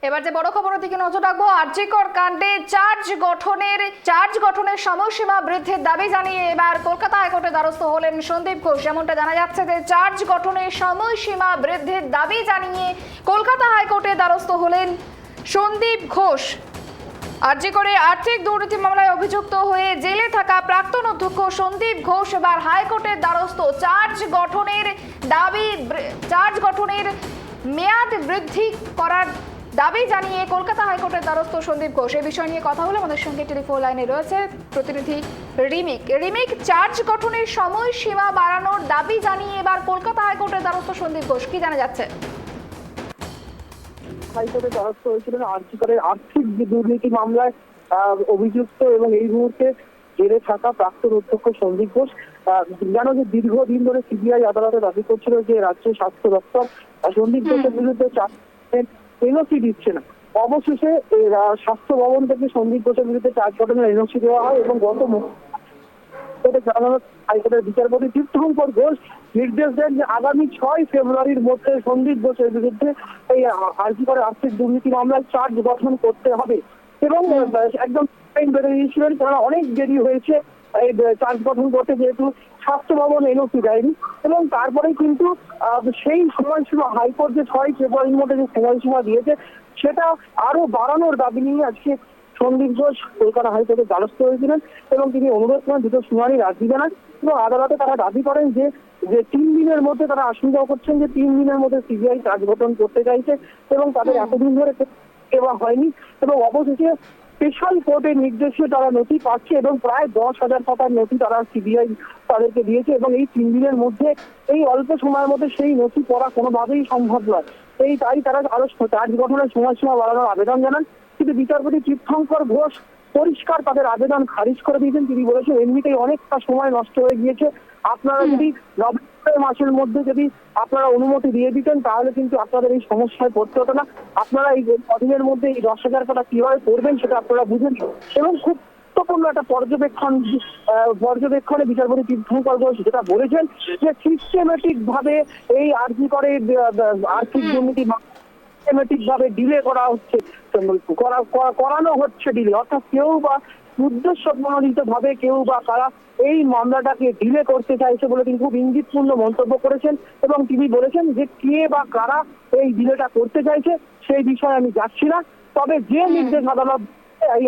এবার যে বড় খবরের দিকে নজর রাখবো, আরজিকর কাণ্ডে চার্জ গঠনের সময়সীমা বৃদ্ধির দাবি জানিয়ে এবার কলকাতা হাইকোর্টের দ্বারস্থ হলেন সন্দীপ ঘোষ। যেমনটা জানা যাচ্ছে যে চার্জ গঠনের সময়সীমা বৃদ্ধির দাবি জানিয়ে কলকাতা হাইকোর্টের দ্বারস্থ হলেন সন্দীপ ঘোষ। আরজিকরে আর্থিক দুর্নীতি মামলায় অভিযুক্ত হয়ে জেলে থাকা প্রাক্তন অধ্যক্ষ সন্দীপ ঘোষ এবার হাইকোর্টের দ্বারস্থ। চার্জ গঠনের মেয়াদ বৃদ্ধি করার দাবি জানিয়ে কলকাতা হাইকোর্টের দ্বারস্থ সন্দীপ ঘোষ। এই বিষয় নিয়ে কথা হলে আমাদের সঙ্গে টেলিফোন লাইনে রয়েছে প্রতিনিধি রিমিক। চার্জ গঠনের সময়সীমা বাড়ানোর দাবি জানিয়ে এবার কলকাতা হাইকোর্টের দ্বারস্থ সন্দীপ ঘোষ, কি জানা যাচ্ছে? হাইকোর্টের দ্বারস্থ হয়েছিলেন আরজিকরের আর্থিক দুর্নীতি মামলায় অভিযুক্ত এবং এই মুহূর্তে জেলে থাকা প্রাক্তন অধ্যক্ষ সন্দীপ ঘোষ। জানো যে দীর্ঘদিন ধরে সিবিআই আদালতে দাবি করছিল যে রাজ্যের স্বাস্থ্য দপ্তর সন্দীপ ঘোষের বিরুদ্ধে এনওসি দিচ্ছে না। অবশেষে স্বাস্থ্য ভবন থেকে সন্দীপ ঘোষের বিরুদ্ধে চার্জ গঠনের এনওসি দেওয়া হয় এবং গত হাইকোর্টের বিচারপতি তীর্থঙ্কর ঘোষ নির্দেশ দেন যে আগামী 6 ফেব্রুয়ারির মধ্যে সন্দীপ ঘোষের বিরুদ্ধে এই আরজিকরের আর্থিক দুর্নীতি মামলায় চার্জ গঠন করতে হবে এবং একদম বেড়ে গিয়েছিলেন, কারণ অনেক দেরি হয়েছে এই চার্জ গঠন করতে, যেহেতু স্বাস্থ্য ভবন এনওসি দেয়নি। এবং তারপরে কিন্তু সেই সময়সীমা হাইকোর্ট যে 6 ফেব্রুয়ারির মধ্যে যে সময়সীমা দিয়েছে সেটা আরো বাড়ানোর দাবি নিয়ে আজকে সন্দীপ ঘোষ কলকাতা হাইকোর্টের দ্বারস্থ হয়েছিলেন এবং তিনি অনুরোধ করেন দ্রুত শুনানির আর্জি জানান এবং আদালতে তারা দাবি করেন যে 3 দিনের মধ্যে তারা আশঙ্কা করছেন যে 3 দিনের মধ্যে সিবিআই চার্জ গঠন করতে চাইছে এবং তাদের এতদিন ধরে দেওয়া হয়নি এবং অবশেষে স্পেশাল কোর্টের নির্দেশে তারা নথি পাচ্ছে এবং প্রায় 10,000 পাতার নথি তারা সিবিআই তাদেরকে দিয়েছে এবং এই 3 দিনের মধ্যে, এই অল্প সময়ের মধ্যে সেই নথি পড়া কোনোভাবেই সম্ভব নয়। তাই তারা আরো চার্জ গঠনের সময়সীমা বাড়ানোর আবেদন জানান, কিন্তু বিচারপতি তীর্থঙ্কর ঘোষ পরিষ্কার তাদের আবেদন খারিজ করে দিয়েছেন। তিনি বলেছেন এমনিতেই অনেকটা সময় নষ্ট হয়ে গিয়েছে, আপনারা যদি নভেম্বর মাসের মধ্যে যদি আপনারা অনুমতি দিয়ে দিতেন তাহলে কিন্তু আপনাদের এই সমস্যায় পড়তে হতো না। আপনারা এই কদিনের মধ্যে এই 10,000 টাকা কিভাবে করবেন সেটা আপনারা বুঝেন এবং খুব গুরুত্বপূর্ণ একটা পর্যবেক্ষণে বিচারপতি তীর্থঙ্কর ঘোষ যেটা বলেছেন যে সিস্টেমেটিক ভাবে এই আরজিকরের আর্থিক দুর্নীতি সিস্টেমেটিক ভাবে ডিলে করা হচ্ছে, করানো হচ্ছে ডিলে, অর্থাৎ কেউ বা উদ্দেশ্য প্রণোদিত ভাবে কেউ বা কারা এই মামলাটাকে ডিলে করতে চাইছে বলে তিনি খুব ইঙ্গিতপূর্ণ মন্তব্য করেছেন এবং তিনি বলেছেন যে কে বা কারা এই ডিলেটা করতে চাইছে সেই বিষয়ে আমি যাচ্ছি না, তবে যে নির্দেশ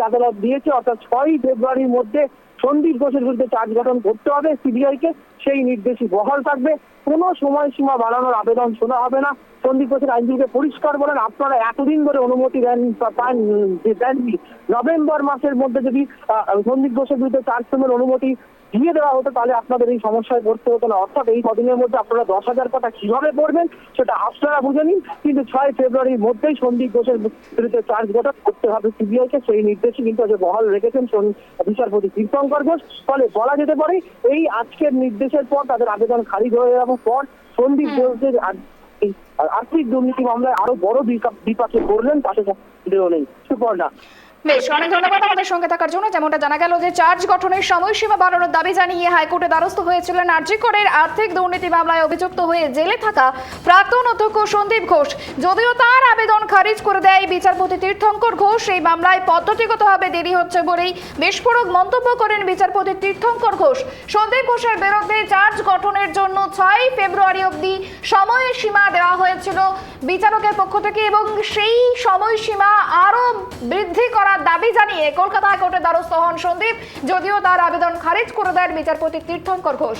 আদালত দিয়েছে অর্থাৎ 6 ফেব্রুয়ারির মধ্যে সন্দীপ ঘোষের বিরুদ্ধে চার্জ গঠন করতে হবে সিবিআই কে, সেই নির্দেশই বহাল থাকবে, কোনো সময়সীমা বাড়ানোর আবেদন শোনা হবে না। সন্দীপ ঘোষের আইনজীবীকে পরিষ্কার বলেন আপনারা এতদিন ধরে অনুমতি দেননি, নভেম্বর মাসের মধ্যে যদি সন্দীপ ঘোষের বিরুদ্ধে চার্জ গঠনের অনুমতি দিয়ে দেওয়া হতো তাহলে আপনাদের এই সমস্যায় পড়তে হতো না, অর্থাৎ এই কদিনের মধ্যে আপনারা 10,000 টাকা কিভাবে পড়বেন সেটা আপনারা বুঝে নিন, কিন্তু 6 ফেব্রুয়ারির মধ্যেই সন্দীপ ঘোষের বিরুদ্ধে চার্জ গঠন করতে হবে সিবিআই কে, সেই নির্দেশই কিন্তু আজ বহাল রেখেছেন বিচারপতি তীর্থঙ্কর ঘোষ। ফলে বলা যেতে পারে এই আজকের নির্দেশের পর তাদের আবেদন খারিজ হয়ে যাওয়ার পর সন্দীপ ঘোষের আর্থিক দুর্নীতি মামলায় আরো বড় বিপাকে পড়লেন, তাতে সন্দেহ নেই। সুপর্ণা, বেশ, অনেক ধন্যবাদ আমাদের সঙ্গে থাকার জন্য। যেমনটা জানা গেল যে চার্জ গঠনের সময়সীমা বাড়ানোর দাবি জানিয়ে হাইকোর্টে দ্বারস্থ হয়েছিলেন আরজিকরের আর্থিক দুর্নীতি মামলায় অভিযুক্ত হয়ে জেলে থাকা প্রাক্তন অধ্যক্ষ সন্দীপ ঘোষ। যদিও তার আবেদন খারিজ করে দেয় বিচারপতি তীর্থঙ্কর ঘোষ, এই মামলায় পদ্ধতিগতভাবে দেরি হচ্ছে বলেই বিস্ফোরক মন্তব্য করেন বিচারপতি তীর্থঙ্কর ঘোষ। সন্দীপ ঘোষের বিরুদ্ধে চার্জ গঠনের জন্য 6 ফেব্রুয়ারি অবধি সময়সীমা দেওয়া হয়েছিল বিচারকের পক্ষ থেকে এবং সেই সময়সীমা আরো বৃদ্ধি করার দাবি জানিয়ে কলকাতা হাইকোর্টের দ্বারস্থ হন সন্দীপ, যদিও তার আবেদন খারিজ করে দেন বিচারপতি তীর্থঙ্কর ঘোষ।